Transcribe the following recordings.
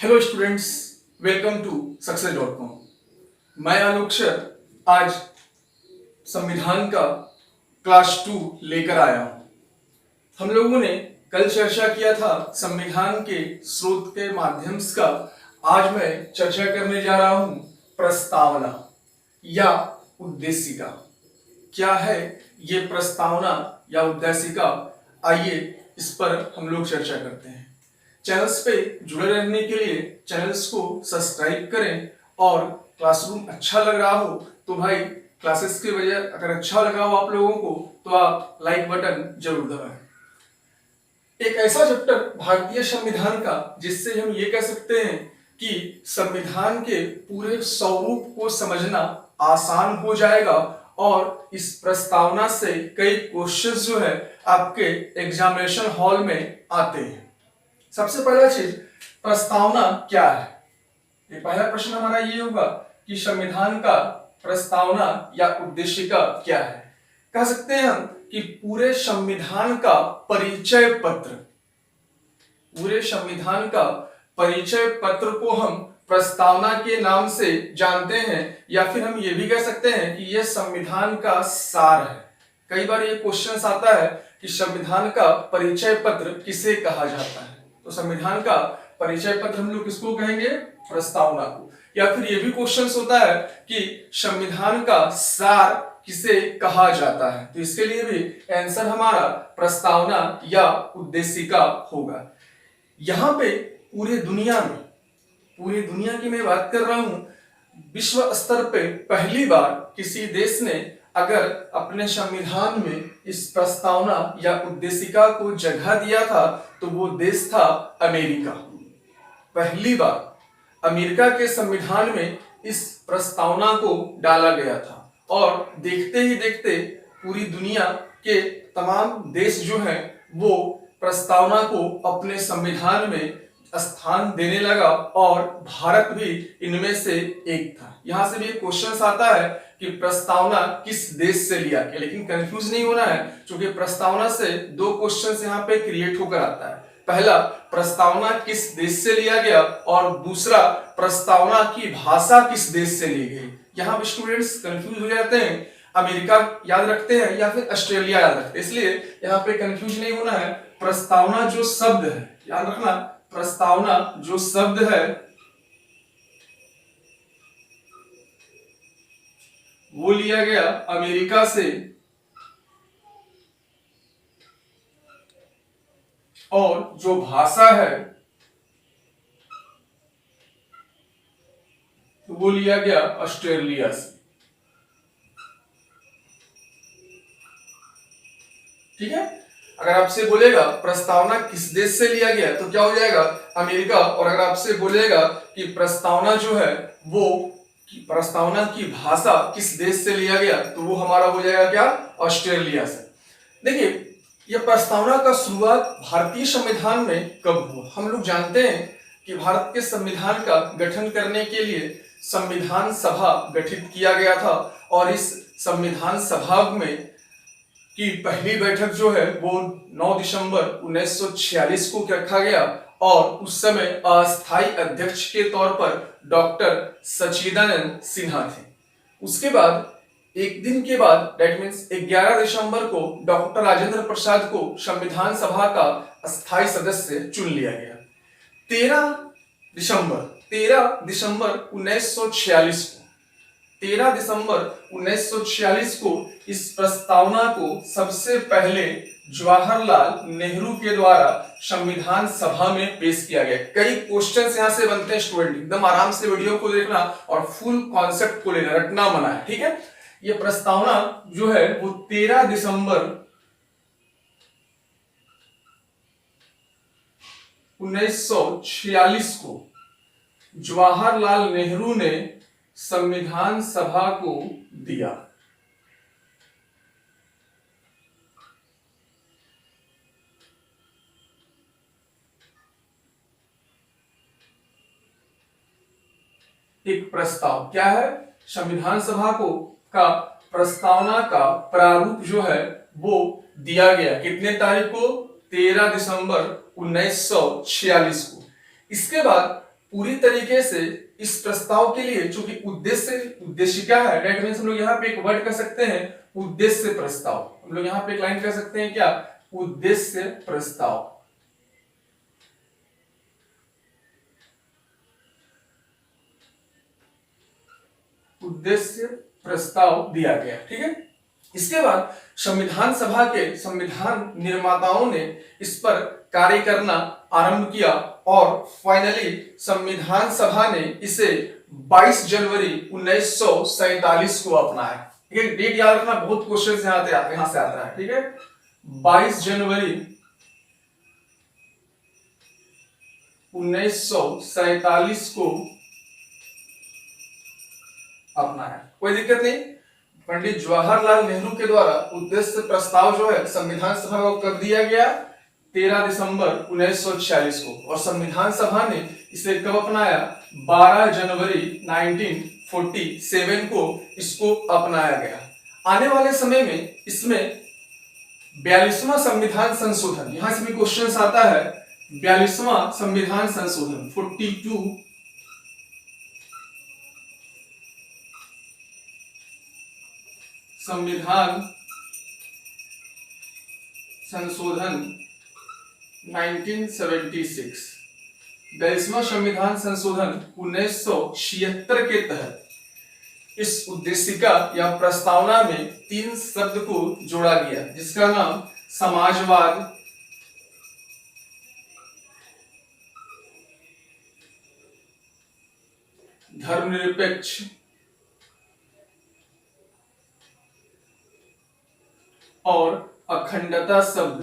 Hello students, welcome to success dot com. मैं Alok sir आज संविधान का क्लास 2 लेकर आया हूं। हम लोगों ने कल चर्चा किया था संविधान के स्रोत के माध्यम का। आज मैं चर्चा करने जा रहा हूं प्रस्तावना या उद्देशिका। क्या है ये प्रस्तावना या उद्देशिका? आइए इस पर हम लोग चर्चा करते हैं। चैनल्स पे जुड़े रहने के लिए चैनल्स को सब्सक्राइब करें और क्लासरूम अच्छा लग रहा हो तो भाई क्लासेस के वजह अगर अच्छा लगा हो आप लोगों को तो आप लाइक बटन जरूर दबाएं। एक ऐसा चैप्टर भारतीय संविधान का जिससे हम ये कह सकते हैं कि संविधान के पूरे स्वरूप को समझना आसान हो जाएगा और इस प्रस्तावना से कई क्वेश्चंस जो है आपके एग्जामिनेशन हॉल में आते हैं। सबसे पहला चीज, प्रस्तावना क्या है? ये पहला प्रश्न हमारा ये होगा कि संविधान का प्रस्तावना या उद्देशिका क्या है। कह सकते हैं हम कि पूरे संविधान का परिचय पत्र, पूरे संविधान का परिचय पत्र को हम प्रस्तावना के नाम से जानते हैं, या फिर हम ये भी कह सकते हैं कि यह संविधान का सार है। कई बार ये क्वेश्चन आता है कि संविधान का परिचय पत्र किसे कहा जाता है, तो संविधान का परिचय पत्र हम लोग किसको कहेंगे? प्रस्तावना को। या फिर यह भी क्वेश्चन होता है कि संविधान का सार किसे कहा जाता है, तो इसके लिए भी आंसर हमारा प्रस्तावना या उद्देशिका होगा। यहां पे पूरे दुनिया की मैं बात कर रहा हूं, विश्व स्तर पे पहली बार किसी देश ने अगर अपने संविधान में इस प्रस्तावना या उद्देशिका को जगह दिया था तो वो देश था अमेरिका। पहली बार अमेरिका के संविधान में इस प्रस्तावना को डाला गया था और देखते ही देखते पूरी दुनिया के तमाम देश जो हैं वो प्रस्तावना को अपने संविधान में स्थान देने लगा और भारत भी इनमें से एक था। यहां से भी एक क्वेश्चन आता है कि प्रस्तावना किस देश से लिया गया, लेकिन कंफ्यूज नहीं होना है क्योंकि प्रस्तावना से दो क्वेश्चंस यहां पे क्रिएट होकर आता है। पहला, प्रस्तावना किस देश से लिया गया, और दूसरा, प्रस्तावना की भाषा किस देश से ली गई। यहां पे स्टूडेंट्स कंफ्यूज हो जाते हैं, अमेरिका याद रखते हैं या फिर ऑस्ट्रेलिया याद रखते हैं, इसलिए यहां पे कंफ्यूज नहीं होना है। प्रस्तावना जो शब्द है, याद रखना, प्रस्तावना जो शब्द है वो लिया गया अमेरिका से, और जो भाषा है वो लिया गया ऑस्ट्रेलिया से। ठीक है, अगर आपसे बोलेगा प्रस्तावना किस देश से लिया गया तो क्या हो जाएगा? अमेरिका। और अगर आपसे बोलेगा कि प्रस्तावना जो है वो प्रस्तावना की भाषा किस देश से लिया गया तो वो हमारा हो जाएगा क्या? ऑस्ट्रेलिया से। देखिए, यह प्रस्तावना का शुरुआत भारतीय संविधान में कब हुआ? हम लोग जानते हैं कि भारत के संविधान का गठन करने के लिए संविधान सभा गठित किया गया था और इस संविधान सभा में की पहली बैठक जो है वो 9 दिसंबर 1946 को रखा गया और उस समय अस्थायी अध्यक्ष के तौर पर डॉक्टर सच्चिदानंद सिन्हा थे। उसके बाद एक दिन के बाद दैट मीन्स 11 दिसंबर को डॉक्टर राजेंद्र प्रसाद को संविधान सभा का अस्थायी सदस्य चुन लिया गया। 13 दिसंबर 1946 को इस प्रस्तावना को सबसे पहले जवाहरलाल नेहरू के द्वारा संविधान सभा में पेश किया गया। कई क्वेश्चंस यहां से बनते हैं स्टूडेंट, एकदम आराम से वीडियो को देखना और फुल कॉन्सेप्ट को लेना, रटना मना है। ठीक है, ये प्रस्तावना जो है वो 13 दिसंबर 1946 को जवाहरलाल नेहरू ने संविधान सभा को दिया। एक प्रस्ताव क्या है? संविधान सभा को का प्रस्तावना का प्रारूप जो है वो दिया गया। कितने तारीख को? 13 दिसंबर 1946 को। इसके बाद पूरी तरीके से इस प्रस्ताव के लिए, चूंकि उद्देश्य क्या है, डेट मीन्स हम लोग यहाँ पे एक वर्ड कर सकते हैं उद्देश्य प्रस्ताव। हम लोग यहाँ पे एक लाइन कर सकते हैं क्या, उद्देश्य प्रस्ताव। उद्देश्य प्रस्ताव दिया गया, ठीक है। इसके बाद संविधान सभा के संविधान निर्माताओं ने इस पर कार्य करना आरंभ किया और फाइनली संविधान सभा ने इसे 22 जनवरी 1947 को अपनाया। ठीक है, डेट याद रखना, बहुत क्वेश्चन यहां से आता है। ठीक है, 22 जनवरी 1947 को अपनाया। कोई दिक्कत नहीं। पंडित जवाहरलाल नेहरू के द्वारा उद्देश्य प्रस्ताव जो है संविधान सभा को कब दिया गया, 13 दिसंबर 1946 को, और संविधान सभा ने इसे कब अपनाया, 12 जनवरी 1947 को इसको अपनाया गया। आने वाले समय में इसमें 42वां संविधान संशोधन, यहां से भी क्वेश्चन आता है, 42वां संविधान संशोधन 42 संविधान संशोधन 1976, 42वां संविधान संशोधन 1976 के तहत इस उद्देशिका या प्रस्तावना में 3 शब्द को जोड़ा गया, जिसका नाम समाजवाद, धर्मनिरपेक्ष और अखंडता शब्द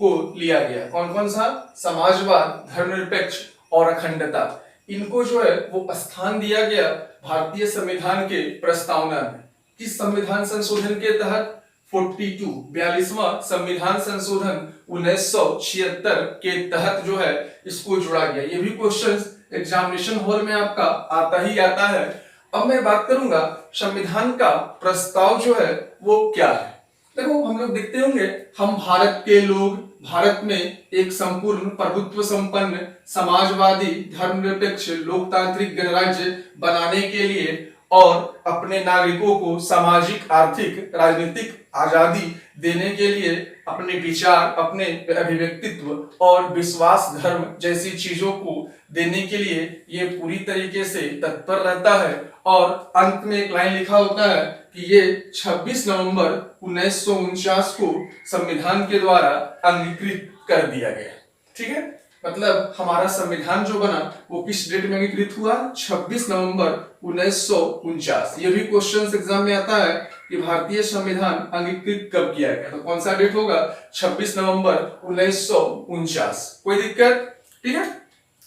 को लिया गया। कौन कौन सा, समाजवाद, धर्मनिरपेक्ष और अखंडता, इनको जो है वो स्थान दिया गया भारतीय संविधान के प्रस्तावना में। किस संविधान संशोधन के तहत, 42वां संविधान संशोधन 1976 के तहत जो है इसको जोड़ा गया। ये भी क्वेश्चन एग्जामिनेशन हॉल में आपका आता ही आता है। अब मैं बात करूंगा संविधान का प्रस्ताव जो है वो क्या है। देखो, हम लोग देखते होंगे, हम भारत के लोग भारत में एक संपूर्ण प्रभुत्व संपन्न समाजवादी धर्मनिरपेक्ष लोकतांत्रिक गणराज्य बनाने के लिए और अपने नागरिकों को सामाजिक, आर्थिक, राजनीतिक आजादी देने के लिए अपने विचार, अपने अभिव्यक्तित्व और विश्वास, धर्म जैसी चीजों को देने के लिए ये पूरी तरीके से तत्पर रहता है। और अंत में एक लाइन लिखा होता है कि ये 26 नवंबर 1949 को संविधान के द्वारा अंगीकृत कर दिया गया। ठीक है, मतलब हमारा संविधान जो बना वो किस डेट में अंगीकृत हुआ, 26 नवंबर 1949। ये भी क्वेश्चन एग्जाम में आता है कि भारतीय संविधान अंगीकृत कब किया गया, तो कौन सा डेट होगा, 26 नवंबर 1949। कोई दिक्कत, ठीक है।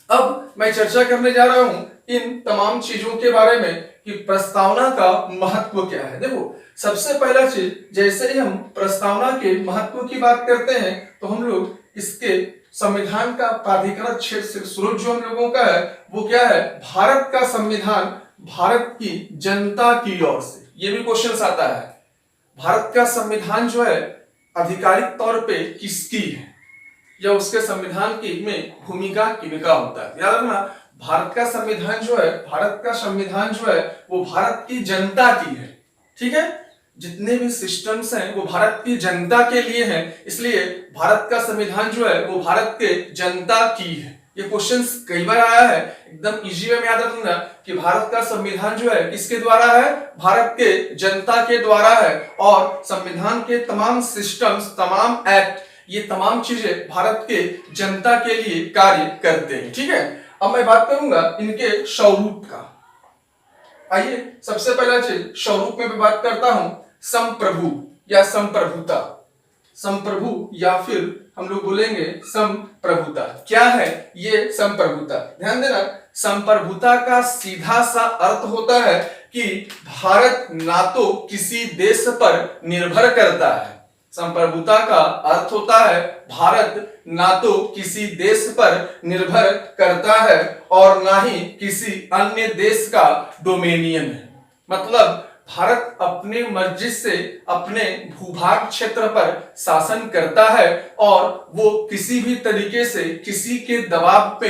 अब मैं चर्चा करने जा रहा हूं इन तमाम चीजों के बारे में कि प्रस्तावना का महत्व क्या है। देखो, सबसे पहला चीज, जैसे ही हम प्रस्तावना के महत्व की बात करते हैं तो हम लोग इसके संविधान का प्राधिकरण क्षेत्र स्रोत जो हम लोगों का है वो क्या है, भारत का संविधान भारत की जनता की ओर से। ये भी क्वेश्चन आता है, भारत का संविधान जो है आधिकारिक तौर पे किसकी है, या उसके संविधान की में भूमिका किनका होता है। याद रखना, भारत का संविधान जो है, भारत का संविधान जो है वो भारत की जनता की है। ठीक है, जितने भी सिस्टम्स हैं वो भारत की जनता के लिए हैं, इसलिए भारत का संविधान जो है वो भारत के जनता की है। ये क्वेश्चन कई बार आया है, एकदम इजी वे में याद रखना कि भारत का संविधान जो है किसके द्वारा है, भारत के जनता के द्वारा है। और संविधान के तमाम सिस्टम्स, तमाम एक्ट, ये तमाम चीजें भारत के जनता के लिए कार्य करते हैं। ठीक है, अब मैं बात करूंगा इनके स्वरूप का। आइए, सबसे पहला चीज स्वरूप में मैं बात करता हूं संप्रभु या संप्रभुता। संप्रभु या फिर हम लोग बोलेंगे संप्रभुता। क्या है ये संप्रभुता, ध्यान देना। संप्रभुता का सीधा सा अर्थ होता है कि भारत ना तो किसी देश पर निर्भर करता है। संप्रभुता का अर्थ होता है भारत ना तो किसी देश पर निर्भर करता है और ना ही किसी अन्य देश का डोमेनियन है। मतलब भारत अपने मर्जी से अपने भूभाग क्षेत्र पर शासन करता है और वो किसी भी तरीके से किसी के दबाव पे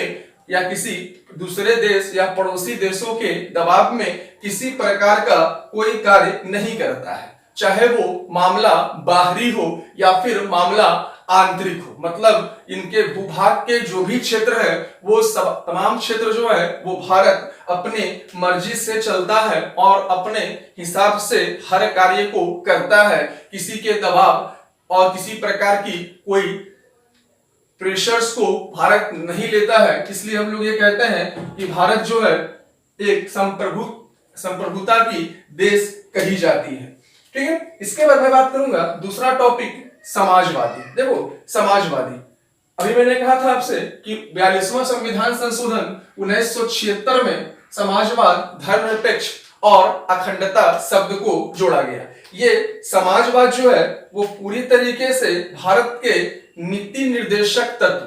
या किसी दूसरे देश या पड़ोसी देशों के दबाव में किसी प्रकार का कोई कार्य नहीं करता है, चाहे वो मामला बाहरी हो या फिर मामला आंतरिक हो। मतलब इनके भूभाग के जो भी क्षेत्र है वो सब तमाम क्षेत्र जो है वो भारत अपने मर्जी से चलता है और अपने हिसाब से हर कार्य को करता है, किसी के दबाव और किसी प्रकार की कोई प्रेशर्स को भारत नहीं लेता है। इसलिए हम लोग ये कहते हैं कि भारत जो है एक संप्रभुता की देश कही जाती है। ठीक है, इसके बाद मैं बात करूंगा दूसरा टॉपिक समाजवादी। देखो समाजवादी, अभी मैंने कहा था आपसे कि 42वां संविधान संशोधन 1976 में समाजवाद, धर्मनिरपेक्ष और अखंडता शब्द को जोड़ा गया। ये समाजवाद जो है वो पूरी तरीके से भारत के नीति निर्देशक तत्व,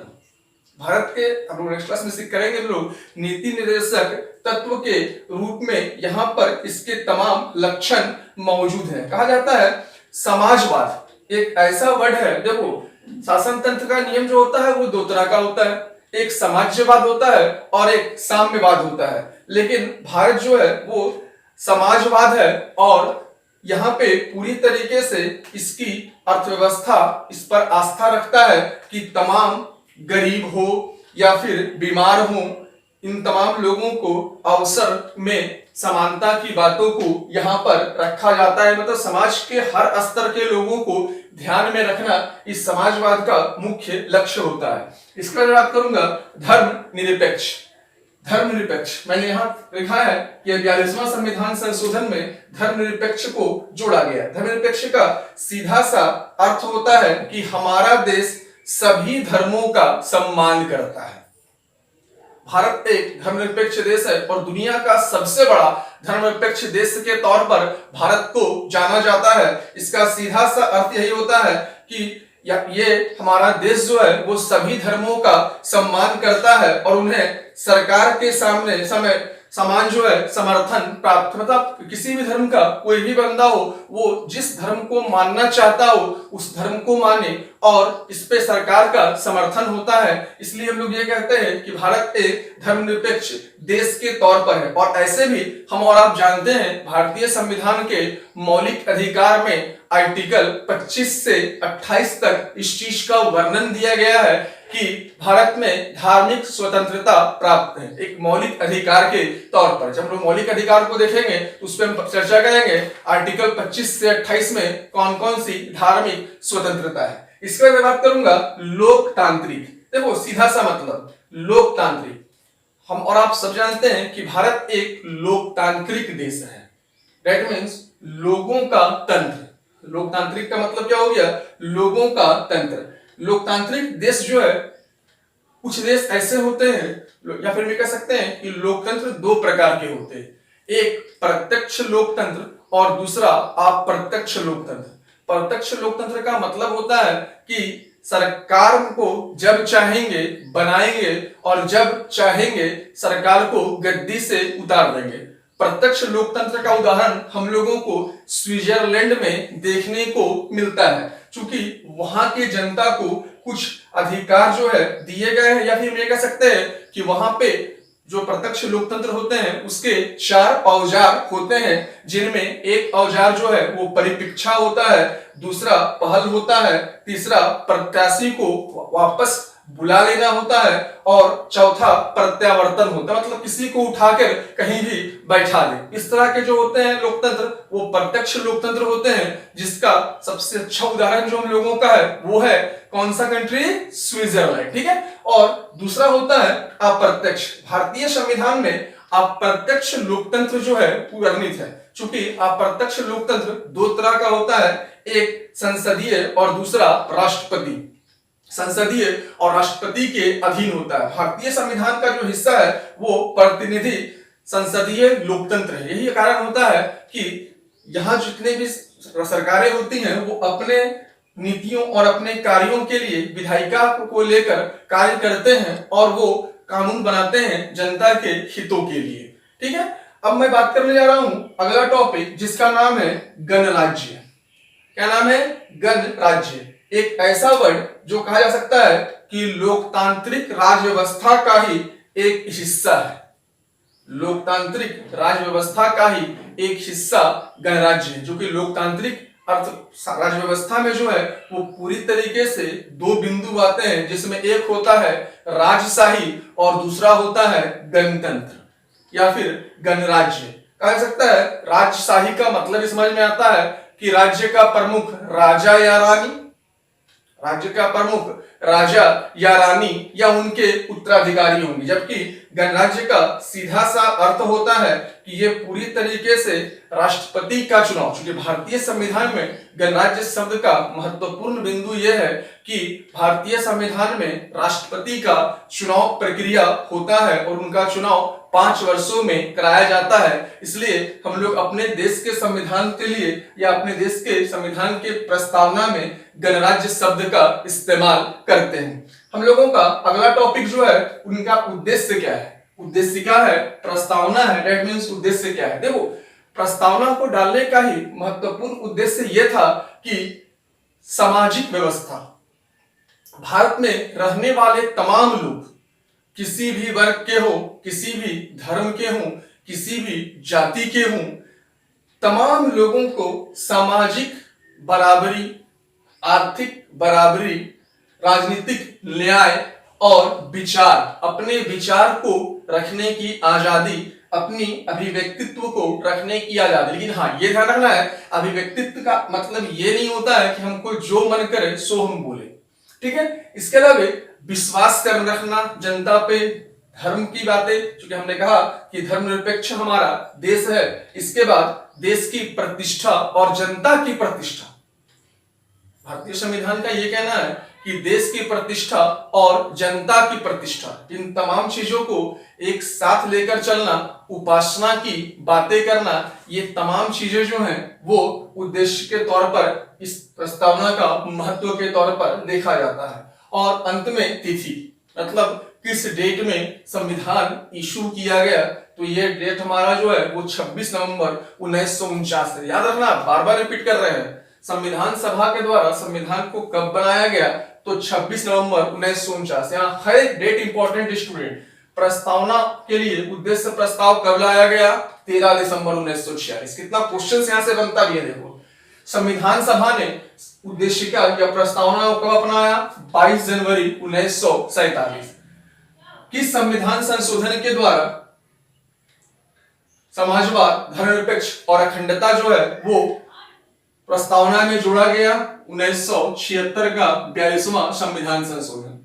भारत के हम लोग नेक्स्ट क्लास में सीख करेंगे लोग नीति निर्देशक तत्व के रूप में यहाँ पर इसके तमाम लक्षण मौजूद हैं। कहा जाता है समाजवाद एक ऐसा वर्ड है, देखो शासन तंत्र का नियम जो होता है वो दो तरह का होता है, एक समाजवाद होता है और एक साम्यवाद होता है। लेकिन भारत जो है वो समाजवाद है और यहाँ पे पूरी तरीके से इसकी अर्थव्यवस्था इस पर आस्था रखता है कि तमाम गरीब हो या फिर बीमार हो, इन तमाम लोगों को अवसर में समानता की बातों को यहाँ पर रखा जाता है। मतलब समाज के हर स्तर के लोगों को ध्यान में रखना इस समाजवाद का मुख्य लक्ष्य होता है। इसका बात करूंगा धर्मनिरपेक्ष। धर्मनिरपेक्ष मैंने यहाँ लिखा है कि 42वां संविधान संशोधन में धर्मनिरपेक्ष को जोड़ा गया। धर्मनिरपेक्ष का सीधा सा अर्थ होता है कि हमारा देश सभी धर्मों का सम्मान करता है। भारत एक धर्मनिरपेक्ष देश है और दुनिया का सबसे बड़ा धर्मनिरपेक्ष देश के तौर पर भारत को जाना जाता है। इसका सीधा सा अर्थ यही होता है कि ये हमारा देश जो है वो सभी धर्मों का सम्मान करता है और उन्हें सरकार के सामने समान जो है समर्थन प्राप्त, मतलब किसी भी धर्म का कोई भी बंदा हो वो जिस धर्म को मानना चाहता हो उस धर्म को माने और इस पे सरकार का समर्थन होता है। इसलिए हम लोग ये कहते हैं कि भारत एक धर्मनिरपेक्ष देश के तौर पर है। और ऐसे भी हम और आप जानते हैं भारतीय संविधान के मौलिक अधिकार में आर्टिकल 25 से 28 तक इस चीज का वर्णन दिया गया है कि भारत में धार्मिक स्वतंत्रता प्राप्त है एक मौलिक अधिकार के तौर पर। जब हम लोग मौलिक अधिकार को देखेंगे तो उस पर हम चर्चा करेंगे आर्टिकल 25 से 28 में कौन कौन सी धार्मिक स्वतंत्रता है। इसके बाद बात करूंगा लोकतांत्रिक। देखो सीधा सा मतलब लोकतांत्रिक, हम और आप सब जानते हैं कि भारत एक लोकतांत्रिक देश है। दैट मीन्स लोगों का तंत्र। लोकतांत्रिक का मतलब क्या हो गया? लोगों का तंत्र। लोकतांत्रिक देश जो है, कुछ देश ऐसे होते हैं या फिर भी कह सकते हैं कि लोकतंत्र दो प्रकार के होते हैं, एक प्रत्यक्ष लोकतंत्र और दूसरा अप्रत्यक्ष लोकतंत्र। प्रत्यक्ष लोकतंत्र का मतलब होता है कि सरकार को जब चाहेंगे बनाएंगे और जब चाहेंगे सरकार को गद्दी से उतार देंगे। प्रत्यक्ष लोकतंत्र का उदाहरण हम लोगों को स्विट्जरलैंड में देखने को मिलता है, क्योंकि वहां के जनता को कुछ अधिकार जो है दिए गए हैं, या फिर ये कह सकते हैं कि वहां पे जो प्रत्यक्ष लोकतंत्र होते हैं उसके 4 औजार होते हैं, जिनमें एक औजार जो है वो परिपीक्षा होता है, दूसरा पहल होता है, तीसरा प्रत्याशी को वापस बुला लेना होता है और चौथा प्रत्यावर्तन होता है, मतलब किसी को उठाकर कहीं भी बैठा दे। इस तरह के जो होते हैं लोकतंत्र वो प्रत्यक्ष लोकतंत्र होते हैं, जिसका सबसे अच्छा उदाहरण जो हम लोगों का है वो है कौन सा कंट्री? स्विट्जरलैंड। ठीक है। और दूसरा होता है अप्रत्यक्ष। भारतीय संविधान में अप्रत्यक्ष लोकतंत्र जो है वर्णित है, क्योंकि अप्रत्यक्ष लोकतंत्र दो तरह का होता है, एक संसदीय और दूसरा राष्ट्रपति। संसदीय और राष्ट्रपति के अधीन होता है। भारतीय संविधान का जो हिस्सा है वो प्रतिनिधि संसदीय लोकतंत्र है। यही कारण होता है कि यहाँ जितने भी सरकारें होती हैं वो अपने नीतियों और अपने कार्यों के लिए विधायिका को लेकर कार्य करते हैं और वो कानून बनाते हैं जनता के हितों के लिए। ठीक है। अब मैं बात करने जा रहा हूं अगला टॉपिक, जिसका नाम है गणराज्य। क्या नाम है? गणराज्य। एक ऐसा वर्ड जो कहा जा सकता है कि लोकतांत्रिक राज व्यवस्था का ही एक हिस्सा है। लोकतांत्रिक राज्य व्यवस्था का ही एक हिस्सा गणराज्य है, जो कि लोकतांत्रिक अर्थ राज्य व्यवस्था में जो है वो पूरी तरीके से दो बिंदु आते हैं, जिसमें एक होता है राजशाही और दूसरा होता है गणतंत्र या फिर गणराज्य। कहा जा सकता है राजशाही का मतलब समझ में आता है कि राज्य का प्रमुख राजा या रानी, राज्य का प्रमुख राजा या रानी या उनके उत्तराधिकारी होंगे, जबकि गणराज्य का सीधा सा अर्थ होता है कि ये पूरी तरीके से राष्ट्रपति का चुनाव। क्योंकि भारतीय संविधान में गणराज्य शब्द का महत्वपूर्ण बिंदु यह है कि भारतीय संविधान में राष्ट्रपति का चुनाव प्रक्रिया होता है और उनका चुनाव 5 वर्षों में कराया जाता है। इसलिए हम लोग अपने देश के संविधान के लिए या अपने देश के संविधान के प्रस्तावना में गणराज्य शब्द का इस्तेमाल करते हैं। हम लोगों का अगला टॉपिक जो है उनका उद्देश्य क्या है। उद्देश्य क्या है? प्रस्तावना है। दैट मीन्स उद्देश्य क्या है। देखो, प्रस्तावना को डालने का ही महत्वपूर्ण उद्देश्य यह था कि सामाजिक व्यवस्था, भारत में रहने वाले तमाम लोग किसी भी वर्ग के हो, किसी भी धर्म के हो, किसी भी जाति के हो, तमाम लोगों को सामाजिक बराबरी, आर्थिक बराबरी, राजनीतिक न्याय और विचार, अपने विचार को रखने की आजादी, अपनी अभिव्यक्तित्व को रखने की आजादी। लेकिन हाँ, ये ध्यान रखना है, अभिव्यक्तित्व का मतलब ये नहीं होता है कि हमको जो मन करे सो हम बोले, ठीक है। इसके अलावा विश्वास कर रखना जनता पे, धर्म की बातें, क्योंकि हमने कहा कि धर्मनिरपेक्ष हमारा देश है। इसके बाद देश की प्रतिष्ठा और जनता की प्रतिष्ठा, भारतीय संविधान का यह कहना है कि देश की प्रतिष्ठा और जनता की प्रतिष्ठा, इन तमाम चीजों को एक साथ लेकर चलना, उपासना की बातें करना, ये तमाम चीजें जो हैं वो उद्देश्य के तौर पर इस प्रस्तावना का महत्व के तौर पर देखा जाता है। और अंत में तिथि, मतलब किस डेट में संविधान इशू किया गया, तो ये डेट हमारा जो है वो 26 नवंबर 1949 है। याद रखना, बार बार रिपीट कर रहे हैं, संविधान सभा के द्वारा संविधान को कब बनाया गया, तो 26 नवंबर 1949। यहाँ हर एक डेट इंपॉर्टेंट स्टूडेंट। प्रस्तावना के लिए उद्देश्य प्रस्ताव कब लाया गया, 13 दिसंबर 1946। कितना क्वेश्चन यहां से बनता भी है। देखो, संविधान सभा ने उद्देशिका या प्रस्तावना को कब अपनाया, 22 जनवरी 1947। किस संविधान संशोधन के द्वारा समाजवाद, धर्मनिरपेक्ष और अखंडता जो है वो प्रस्तावना में जोड़ा गया, 1976 का 42वां संविधान संशोधन।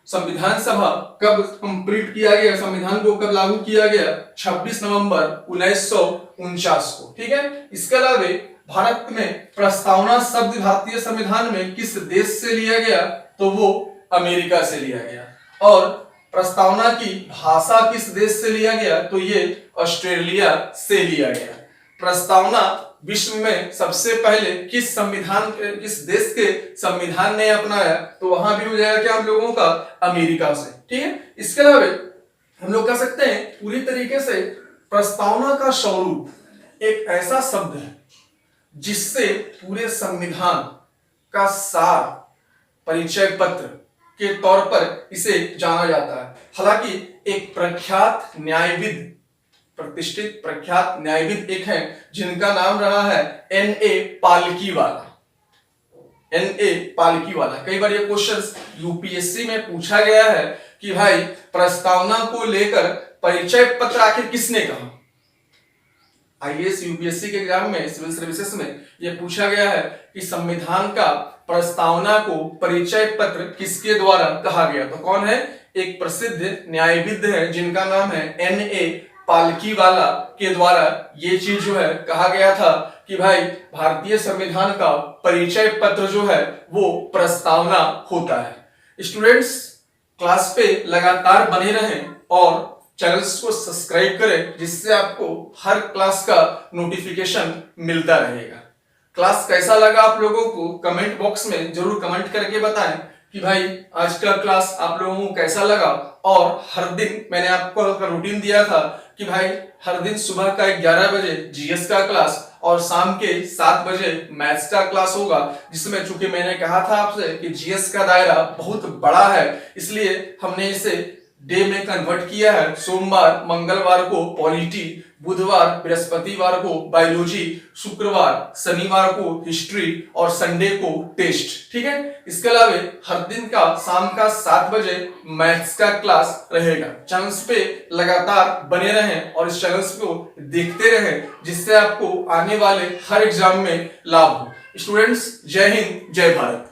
संविधान सभा कब कंप्लीट किया गया, संविधान को कब लागू किया गया, 26 नवंबर 1949 को, ठीक है। इसके अलावा भारत में प्रस्तावना शब्द भारतीय संविधान में किस देश से लिया गया, तो वो अमेरिका से लिया गया। और प्रस्तावना की भाषा किस देश से लिया गया, तो ये ऑस्ट्रेलिया से लिया गया। प्रस्तावना विश्व में सबसे पहले किस देश के संविधान ने अपनाया, तो वहां भी हो जाएगा क्या हम लोगों का, अमेरिका से, ठीक है। इसके अलावा हम लोग कह सकते हैं पूरी तरीके से प्रस्तावना का स्वरूप एक ऐसा शब्द है जिससे पूरे संविधान का सार, परिचय पत्र के तौर पर इसे जाना जाता है। हालांकि एक प्रख्यात न्यायविद, प्रतिष्ठित प्रख्यात न्यायविद एक है जिनका नाम रहा है N.A. पालकीवाला। N.A. पालकीवाला। कई बार ये क्वेश्चंस यूपीएससी में पूछा गया है कि भाई प्रस्तावना को लेकर परिचय पत्र आखिर किसने कहा। आईएएस यूपीएससी के एग्जाम में, सिविल सर्विसेज में यह पूछा गया है कि संविधान का प्रस्तावना को परिचय पत्र किसके द्वारा कहा गया, तो कौन है, एक प्रसिद्ध न्यायविद है जिनका नाम है N.A. पालकीवाला के द्वारा ये चीज जो है कहा गया था कि भाई भारतीय संविधान का परिचय पत्र जो है वो प्रस्तावना होता है। स्टूडेंट्स, क्लास पे लगातार बने रहें और चैनल्स को सब्सक्राइब करें, जिससे आपको हर क्लास का नोटिफिकेशन मिलता रहेगा। क्लास कैसा लगा आप लोगों को कमेंट बॉक्स में जरूर कमेंट करके बताएं कि भाई आज का क्लास आप लोगों को कैसा लगा। और हर दिन मैंने आपको रूटीन दिया था कि भाई हर दिन सुबह का 11 बजे जीएस का क्लास और शाम के 7 बजे मैथ्स का क्लास होगा, जिसमें चूंकि मैंने कहा था आपसे कि जीएस का दायरा बहुत बड़ा है, इसलिए हमने इसे डे में कन्वर्ट किया है। सोमवार मंगलवार को पॉलिटी, बुधवार बृहस्पतिवार को बायोलॉजी, शुक्रवार शनिवार को हिस्ट्री और संडे को टेस्ट। ठीक है, इसके अलावा हर दिन का शाम का 7 बजे मैथ्स का क्लास रहेगा। चैनल्स पे लगातार बने रहें और इस चैनल्स को देखते रहें, जिससे आपको आने वाले हर एग्जाम में लाभ हो। स्टूडेंट्स, जय हिंद, जय भारत।